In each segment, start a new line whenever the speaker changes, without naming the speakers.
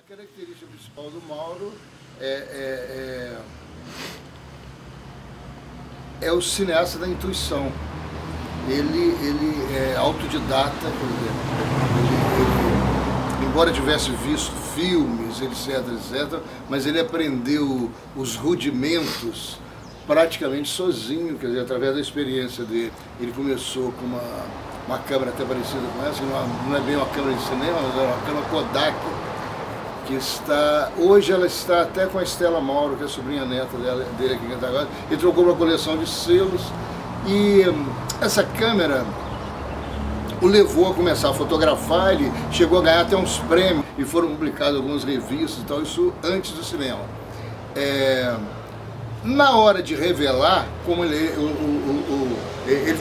característica principal do Mauro é o cineasta da intuição. Ele é autodidata, embora tivesse visto filmes, etc, mas ele aprendeu os rudimentos praticamente sozinho, quer dizer, através da experiência dele. Ele começou com uma câmera até parecida com essa, não é bem uma câmera de cinema, mas é uma câmera Kodak, que hoje ela está até com a Estela Mauro, que é a sobrinha neta dele aqui em Cataguases. Ele trocou uma coleção de selos e essa câmera o levou a começar a fotografar. Ele chegou a ganhar até uns prêmios e foram publicados algumas revistas e tal, isso antes do cinema. Na hora de revelar, como ele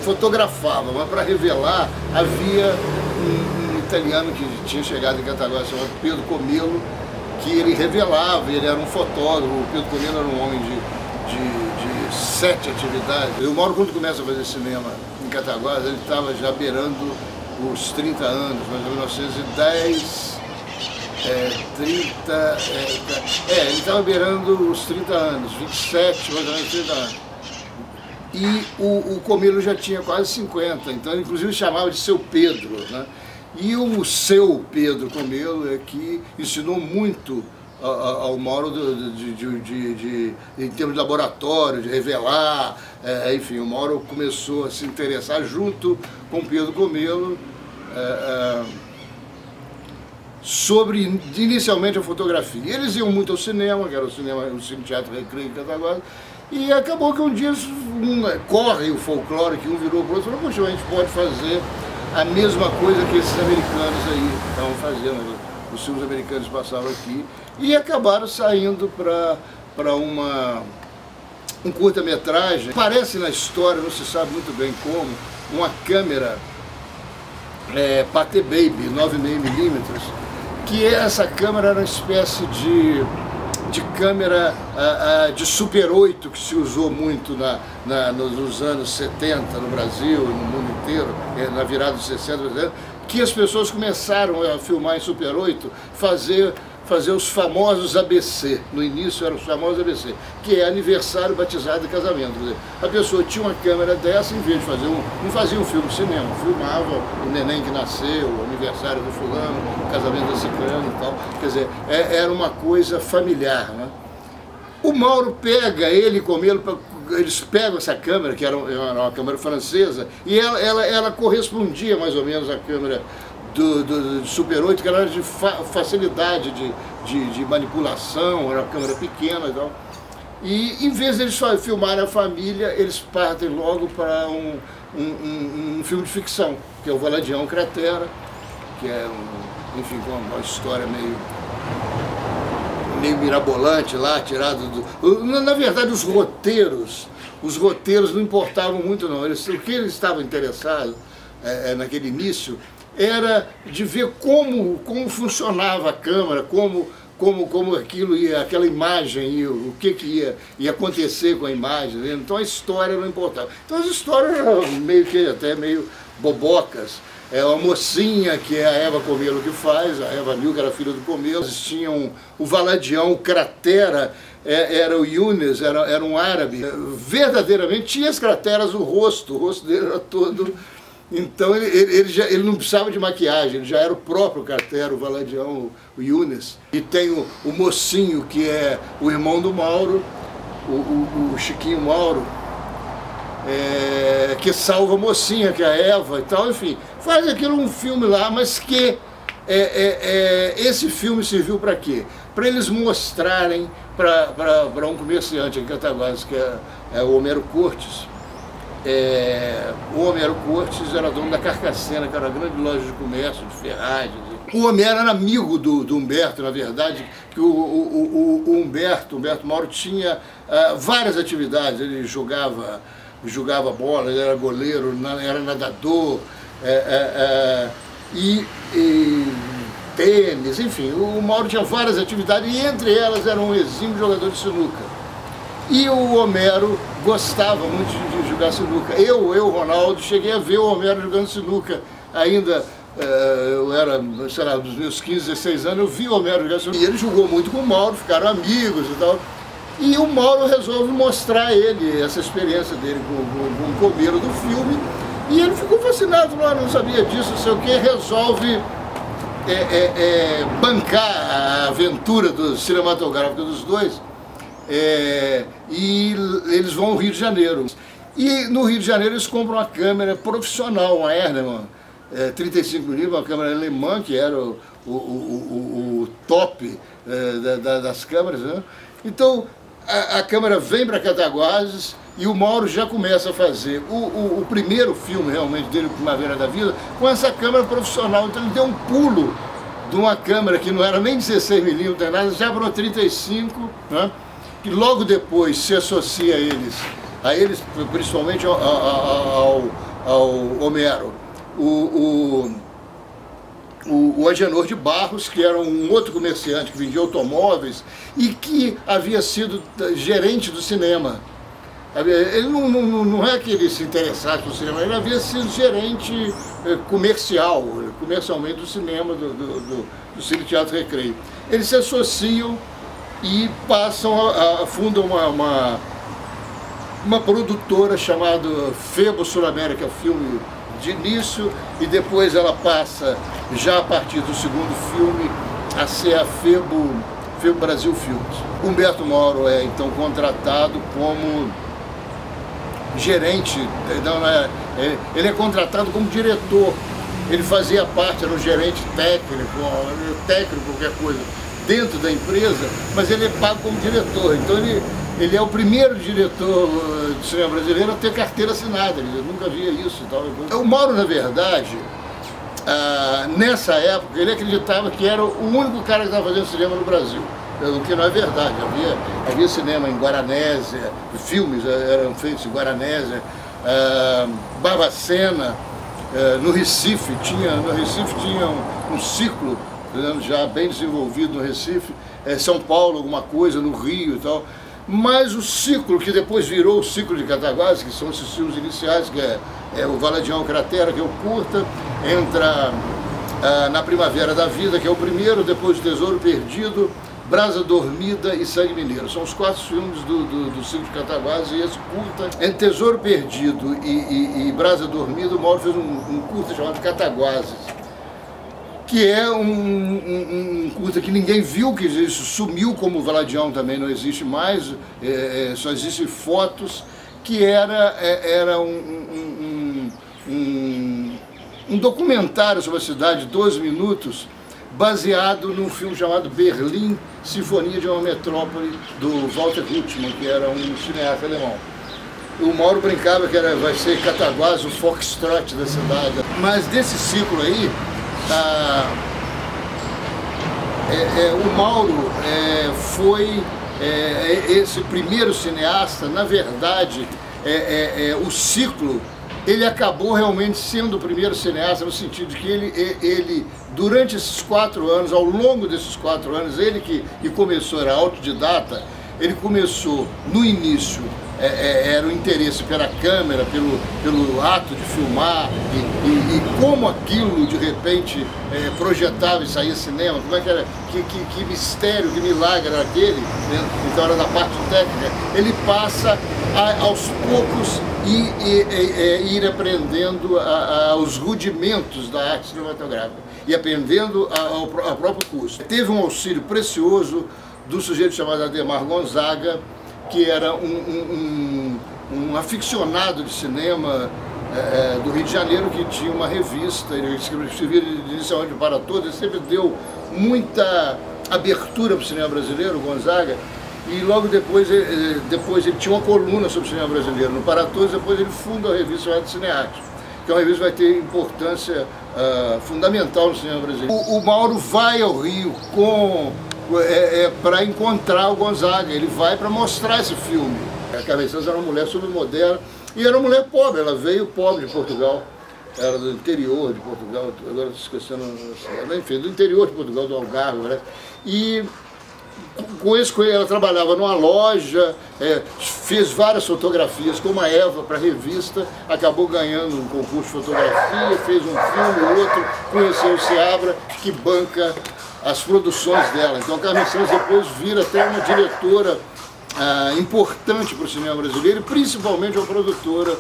fotografava, mas para revelar havia um italiano que tinha chegado em Cataguases, chamado Pedro Comelo, que ele revelava. Ele era um fotógrafo. O Pedro Comelo era um homem de 7 atividades. E o Mauro, quando começa a fazer cinema em Cataguases, ele estava já beirando os 30 anos, mas em 1910, ele estava beirando os 30 anos, 27, mais ou menos 30 anos. E o Comelo já tinha quase 50, então ele inclusive chamava de seu Pedro, né? E o seu Pedro Comelo é que ensinou muito ao Mauro em termos de laboratório, de revelar, enfim, o Mauro começou a se interessar junto com o Pedro Comelo sobre, inicialmente, a fotografia. Eles iam muito ao cinema, que era o Cine Teatro Recreio em Cataguases, e acabou que um dia corre o folclore, que um virou para o outro e falou: poxa, a gente pode fazer a mesma coisa que esses americanos aí estavam fazendo. Os filmes americanos passavam aqui e acabaram saindo para um curta-metragem. Aparece na história, não se sabe muito bem como, uma câmera Pathé Baby 9mm, que essa câmera era uma espécie de câmera de Super 8 que se usou muito nos anos 70 no Brasil e no mundo inteiro, na virada dos 60, que as pessoas começaram a filmar em Super 8, fazer os famosos ABC. No início eram os famosos ABC, que é aniversário, batizado e casamento. Quer dizer, a pessoa tinha uma câmera dessa, em vez de fazer não fazia um filme de cinema, filmava o neném que nasceu, o aniversário do fulano, o casamento da ciclana e tal. Quer dizer, era uma coisa familiar, né? O Mauro pega, ele com ele, eles pegam essa câmera, que era uma câmera francesa, e ela correspondia mais ou menos à câmera do Super 8, que era de facilidade de manipulação, era uma câmera pequena e tal. E em vez de eles filmarem a família, eles partem logo para um filme de ficção, que é o Valadião Cratera, que é enfim, com uma história meio mirabolante lá, tirado Na verdade, os roteiros não importavam muito, não. O que eles estavam interessados naquele início era de ver como funcionava a câmera, como aquilo aquela imagem o que ia acontecer com a imagem, né? Então a história não importava. Então as histórias eram até meio bobocas. É uma mocinha, que é a Eva Comelo que faz, a Eva Nil, que era filha do Comelo. Eles tinham o Valadião, o Cratera, era o Younes, era um árabe. Verdadeiramente tinha as crateras no rosto, o rosto dele era todo... Então ele não precisava de maquiagem, ele já era o próprio Cratera, o Valadião, o Younes. E tem o mocinho, que é o irmão do Mauro, o Chiquinho Mauro, que salva a mocinha, que é a Eva e tal, enfim. Faz aquilo um filme lá, mas que esse filme serviu para quê? Para eles mostrarem para um comerciante em Cataguases, que é o Homero Cortes. O Homero Cortes era dono da Carcacena, que era uma grande loja de comércio, de ferragens. O Homero era amigo do Humberto, na verdade, que o Humberto Mauro tinha várias atividades. Ele jogava bola, ele era goleiro, era nadador, e tênis, enfim. O Mauro tinha várias atividades e entre elas era um exímio jogador de sinuca. E o Homero gostava muito de jogar sinuca. Eu, Ronaldo, cheguei a ver o Homero jogando sinuca ainda eu era, sei lá, dos meus 15, 16 anos, eu vi o Homero e ele jogou muito com o Mauro, ficaram amigos e tal. E o Mauro resolve mostrar ele, essa experiência dele com o comeiro do filme, e ele ficou fascinado, não sabia disso, não sei o que, resolve bancar a aventura cinematográfica dos dois, e eles vão ao Rio de Janeiro. E no Rio de Janeiro eles compram uma câmera profissional, uma Hernemann 35mm, uma câmera alemã, que era o top das câmeras, né? Então a câmera vem para Cataguases e o Mauro já começa a fazer o primeiro filme realmente dele, Primavera da Vida, com essa câmera profissional. Então ele deu um pulo de uma câmera que não era nem 16mm, nem nada, já para 35, né? Que logo depois se associa a eles principalmente ao Homero, o Agenor de Barros, que era um outro comerciante que vendia automóveis e que havia sido gerente do cinema. Ele não é que ele se interessasse no cinema, ele havia sido gerente comercialmente do cinema, do Cine Teatro Recreio. Eles se associam e fundam uma produtora chamada Febo Sul-América Filme de início, e depois ela passa, já a partir do segundo filme, a ser a Febo Brasil Filmes. Humberto Mauro é então contratado como gerente, ele é contratado como diretor, ele fazia parte, era um gerente técnico, qualquer coisa, dentro da empresa, mas ele é pago como diretor, então ele é o primeiro diretor de cinema brasileiro a ter carteira assinada, ele nunca via isso e tal. O Mauro, na verdade, nessa época, ele acreditava que era o único cara que estava fazendo cinema no Brasil, o que não é verdade. Havia cinema em Guaranésia, filmes eram feitos em Guaranésia, Barbacena, no Recife tinha um ciclo já bem desenvolvido no Recife, São Paulo alguma coisa, no Rio e tal. Mas o ciclo que depois virou o ciclo de Cataguases, que são esses filmes iniciais, que é o Valadião Cratera, que é o curta, entra na Primavera da Vida, que é o primeiro, depois o Tesouro Perdido, Brasa Dormida e Sangue Mineiro. São os 4 filmes do ciclo de Cataguases, e esse curta, entre Tesouro Perdido e Brasa Dormida, o Mauro fez um curta chamado Cataguases, que é um curta que ninguém viu, que isso sumiu, como o Valadião também não existe mais, só existem fotos, que era um documentário sobre a cidade de 12 minutos, baseado num filme chamado Berlim, Sinfonia de uma Metrópole, do Walter Ruttmann, que era um cineasta alemão. O Mauro brincava que vai ser Cataguases, o foxtrot da cidade. Mas desse ciclo aí, o Mauro foi esse primeiro cineasta. Na verdade, o ciclo, ele acabou realmente sendo o primeiro cineasta, no sentido de que ele durante esses 4 anos, ao longo desses 4 anos, ele que começou, era autodidata, ele começou no início, era o interesse pela câmera, pelo ato de filmar, e como aquilo de repente projetava e saía cinema, como é que era, que mistério, que milagre era aquele, né? Então era da parte técnica. Ele passa aos poucos ir aprendendo os rudimentos da arte cinematográfica e aprendendo ao próprio curso. Teve um auxílio precioso do sujeito chamado Ademar Gonzaga, que era um aficionado de cinema do Rio de Janeiro, que tinha uma revista, ele escrevia inicialmente para todos, ele sempre deu muita abertura para o cinema brasileiro, Gonzaga, e logo depois ele tinha uma coluna sobre o cinema brasileiro no Para Todos, depois ele funda a revista chamada Cinearte, que é uma revista que vai ter importância fundamental no cinema brasileiro. O Mauro vai ao Rio para encontrar o Gonzaga, ele vai para mostrar esse filme. A Cabeças era uma mulher submoderna e era uma mulher pobre, ela veio pobre de Portugal, era do interior de Portugal, agora estou esquecendo, enfim, do interior de Portugal, do Algarve, né? E Com esse ela trabalhava numa loja, fez várias fotografias como a Eva para revista, acabou ganhando um concurso de fotografia, fez um filme, outro, conheceu o Seabra, que banca as produções dela. Então Carmen Santos depois vira até uma diretora importante para o cinema brasileiro, e principalmente uma produtora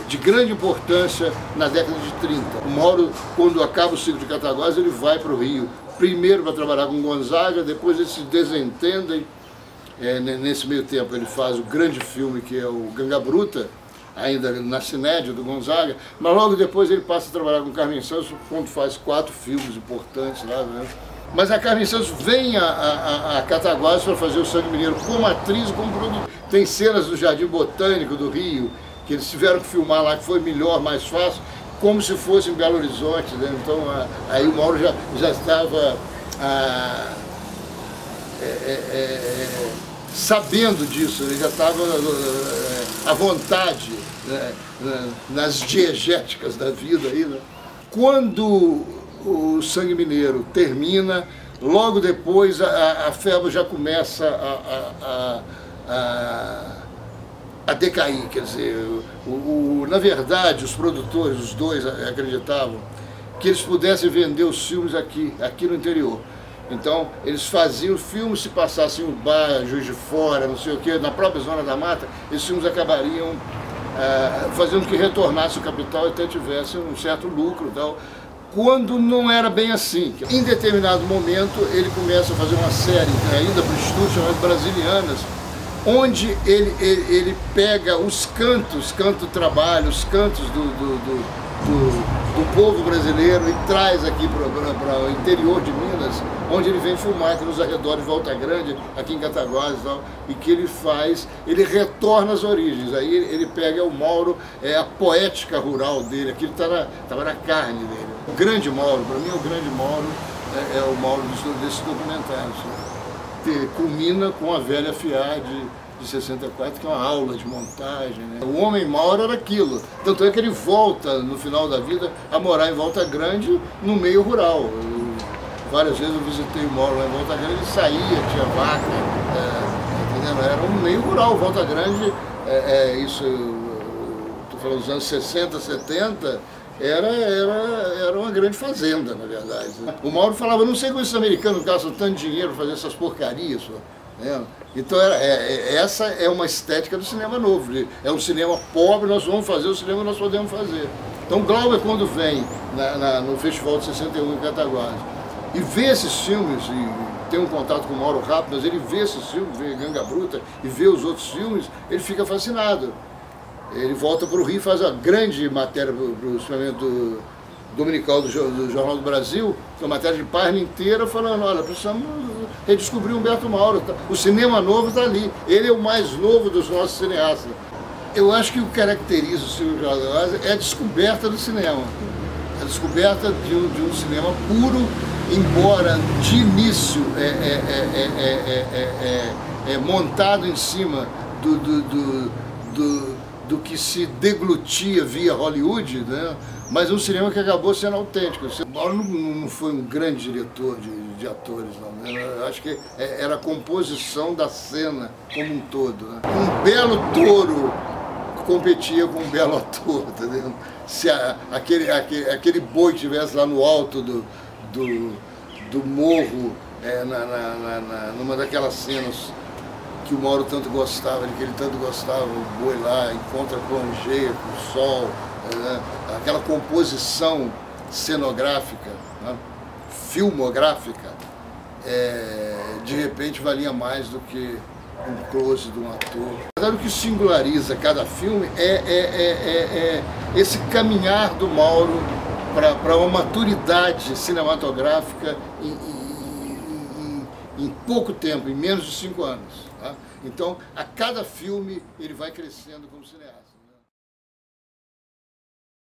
de grande importância na década de 30. O Mauro, quando acaba o ciclo de Cataguases, ele vai para o Rio, primeiro para trabalhar com Gonzaga, depois eles se desentendem. Nesse meio tempo ele faz o grande filme que é o Ganga Bruta, ainda na Cinédia do Gonzaga, mas logo depois ele passa a trabalhar com Carmen Santos, quando faz 4 filmes importantes lá, né? Mas a Carmen Santos vem a Cataguases para fazer o Sangue Mineiro como atriz e como produtor. Tem cenas do Jardim Botânico do Rio, que eles tiveram que filmar lá, que foi melhor, mais fácil, como se fosse em Belo Horizonte, né? Então aí o Mauro já estava sabendo disso, ele já estava à vontade, né, nas diegéticas da vida aí, né? Quando o Sangue Mineiro termina, logo depois a febre já começa a decair, quer dizer, na verdade os produtores, os dois acreditavam que eles pudessem vender os filmes aqui no interior. Então eles faziam filmes, se passassem o Bar, Juiz de Fora, não sei o que, na própria Zona da Mata, esses filmes acabariam fazendo que retornasse o capital e até tivesse um certo lucro e tal. Quando não era bem assim. Em determinado momento ele começa a fazer uma série, ainda para o estúdio, chamada Brasilianas, onde ele pega os cantos, canto-trabalho, os cantos do povo brasileiro e traz aqui para o interior de Minas, onde ele vem filmar aqui nos arredores de Volta Grande, aqui em Cataguases e tal, e que ele retorna às origens. Aí ele pega o Mauro, a poética rural dele, aquilo estava na carne dele. O grande Mauro, para mim o grande Mauro é o Mauro desses documentários, que culmina com a Velha Fiar de 64, que é uma aula de montagem, né? O homem Mauro era aquilo, tanto é que ele volta no final da vida a morar em Volta Grande, no meio rural. Várias vezes eu visitei o Mauro lá em Volta Grande, ele saía, tinha vaca, entendendo? Era um meio rural. Volta Grande, isso, estou falando dos anos 60, 70, era uma grande fazenda, na verdade. O Mauro falava, não sei como esses americanos gastam tanto dinheiro para fazer essas porcarias, né? Então essa é uma estética do cinema novo, é um cinema pobre, nós vamos fazer o cinema que nós podemos fazer. Então Glauber, quando vem no Festival de 61 em Cataguases e vê esses filmes, e tem um contato com o Mauro rápido, mas ele vê esses filmes, vê Ganga Bruta e vê os outros filmes, ele fica fascinado. Ele volta para o Rio e faz a grande matéria para o suplemento dominical do Jornal do Brasil, uma matéria de página inteira falando, olha, precisamos redescobrir Humberto Mauro, o cinema novo está ali, ele é o mais novo dos nossos cineastas. Eu acho que o que caracteriza o Silvio José é a descoberta do cinema, a descoberta de um cinema puro, embora de início montado em cima do que se deglutia via Hollywood, né? Mas um cinema que acabou sendo autêntico. O Mauro não foi um grande diretor de atores, não. Eu acho que era a composição da cena como um todo, né? Um belo touro competia com um belo ator, entendeu? Se aquele boi que estivesse lá no alto do morro, numa daquelas cenas que o Mauro tanto gostava, que ele tanto gostava, o boi lá encontra plongé com o sol, né? Aquela composição cenográfica, né? Filmográfica, de repente valia mais do que um close de um ator. O que singulariza cada filme é esse caminhar do Mauro para uma maturidade cinematográfica em pouco tempo, em menos de 5 anos. Tá? Então, a cada filme, ele vai crescendo como cineasta.